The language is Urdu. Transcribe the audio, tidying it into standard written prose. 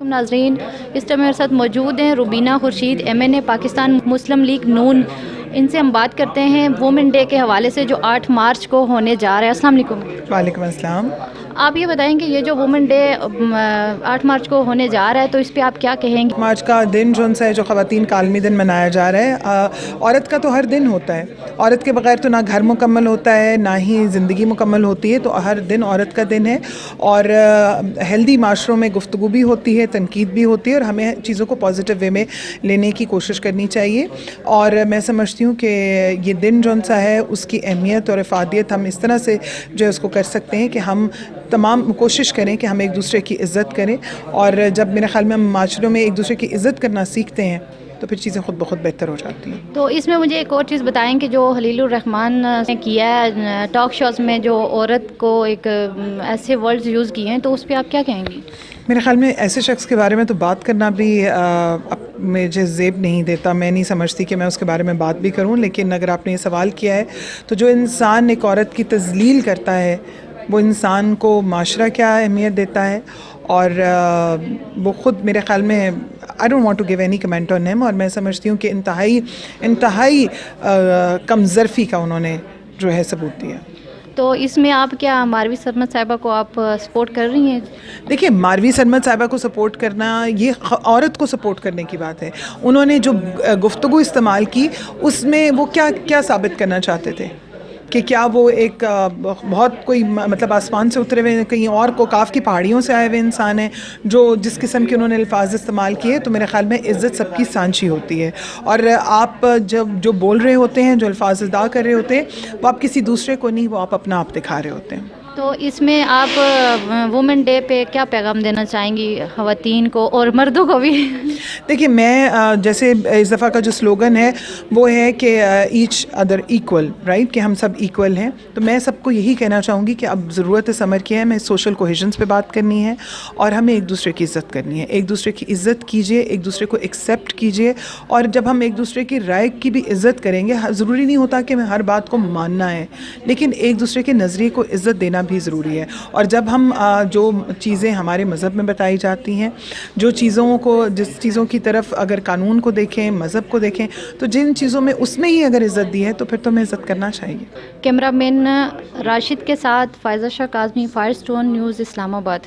ناظرین، اس ٹائم میرے ساتھ موجود ہیں روبینہ خورشید MNA پاکستان مسلم لیگ نون. ان سے ہم بات کرتے ہیں وومن ڈے کے حوالے سے جو 8 مارچ کو ہونے جا رہا ہے. السلام علیکم. وعلیکم السلام. آپ یہ بتائیں کہ یہ جو وومن ڈے 8 مارچ کو ہونے جا رہا ہے تو اس پہ آپ کیا کہیں گے؟ مارچ کا دن جو ہے جو خواتین کا عالمی دن منایا جا رہا ہے. عورت کا تو ہر دن ہوتا ہے. عورت کے بغیر تو نہ گھر مکمل ہوتا ہے نہ ہی زندگی مکمل ہوتی ہے. تو ہر دن عورت کا دن ہے اور ہیلدی معاشروں میں گفتگو بھی ہوتی ہے, تنقید بھی ہوتی ہے اور ہمیں چیزوں کو پازیٹیو وے میں لینے کی کوشش کرنی چاہیے. اور میں سمجھتی ہوں کہ یہ دن سا ہے اس کی اہمیت اور افادیت ہم اس طرح سے جو ہے اس کو کر سکتے ہیں کہ ہم تمام کوشش کریں کہ ہم ایک دوسرے کی عزت کریں. اور جب میرے خیال میں ہم معاشروں میں ایک دوسرے کی عزت کرنا سیکھتے ہیں تو پھر چیزیں خود بخود بہتر ہو جاتی ہیں. تو اس میں مجھے ایک اور چیز بتائیں کہ جو خلیل الرحمان نے کیا ہے ٹاک شوز میں جو عورت کو ایک ایسے ورڈز یوز کیے ہیں تو اس پہ آپ کیا کہیں گی؟ میرے خیال میں ایسے شخص کے بارے میں تو بات کرنا بھی مجھے زیب نہیں دیتا. میں نہیں سمجھتی کہ میں اس کے بارے میں بات بھی کروں. لیکن اگر آپ نے یہ سوال کیا ہے تو جو انسان ایک عورت کی تذلیل کرتا ہے وہ انسان کو معاشرہ کیا اہمیت دیتا ہے. اور وہ خود میرے خیال میں I don't want to give any comment on him. اور میں سمجھتی ہوں کہ انتہائی کم ظرفی کا انہوں نے جو ہے ثبوت دیا. تو اس میں آپ کیا ماروی سرمد صاحبہ کو آپ سپورٹ کر رہی ہیں؟ دیکھیے, ماروی سرمد صاحبہ کو سپورٹ کرنا یہ عورت کو سپورٹ کرنے کی بات ہے. انہوں نے جو گفتگو استعمال کی اس میں وہ کیا ثابت کرنا چاہتے تھے کہ کیا وہ ایک بہت کوئی مطلب آسمان سے اترے ہوئے کہیں اور کوکاف کی پہاڑیوں سے آئے ہوئے انسان ہیں جو جس قسم کے انہوں نے الفاظ استعمال کیے. تو میرے خیال میں عزت سب کی سانچی ہوتی ہے اور آپ جب جو بول رہے ہوتے ہیں, جو الفاظ ادا کر رہے ہوتے ہیں وہ آپ کسی دوسرے کو نہیں, وہ آپ اپنا آپ دکھا رہے ہوتے ہیں. تو اس میں آپ وومن ڈے پہ کیا پیغام دینا چاہیں گی خواتین کو اور مردوں کو بھی؟ دیکھیے, میں جیسے اس دفعہ کا جو سلوگن ہے وہ ہے کہ ایچ ادر ایکول, رائٹ, کہ ہم سب ایکول ہیں. تو میں سب کو یہی کہنا چاہوں گی کہ اب ضرورت سمر کی ہے, ہمیں سوشل کوہیژنس پہ بات کرنی ہے اور ہمیں ایک دوسرے کی عزت کرنی ہے. ایک دوسرے کی عزت کیجیے, ایک دوسرے کو ایکسیپٹ کیجیے. اور جب ہم ایک دوسرے کی رائے کی بھی عزت کریں گے, ضروری نہیں ہوتا کہ ہمیں ہر بات کو ماننا ہے, لیکن ایک دوسرے کے نظریے کو عزت دینا بھی ضروری ہے. اور جب ہم جو چیزیں ہمارے مذہب میں بتائی جاتی ہیں, جو چیزوں کو جس چیزوں کی طرف اگر قانون کو دیکھیں, مذہب کو دیکھیں, تو جن چیزوں میں اس میں ہی اگر عزت دی ہے تو پھر تو ہمیں عزت کرنا چاہیے. کیمرہ مین راشد کے ساتھ فائزہ شاہ کاظمی, فائر اسٹون نیوز, اسلام آباد.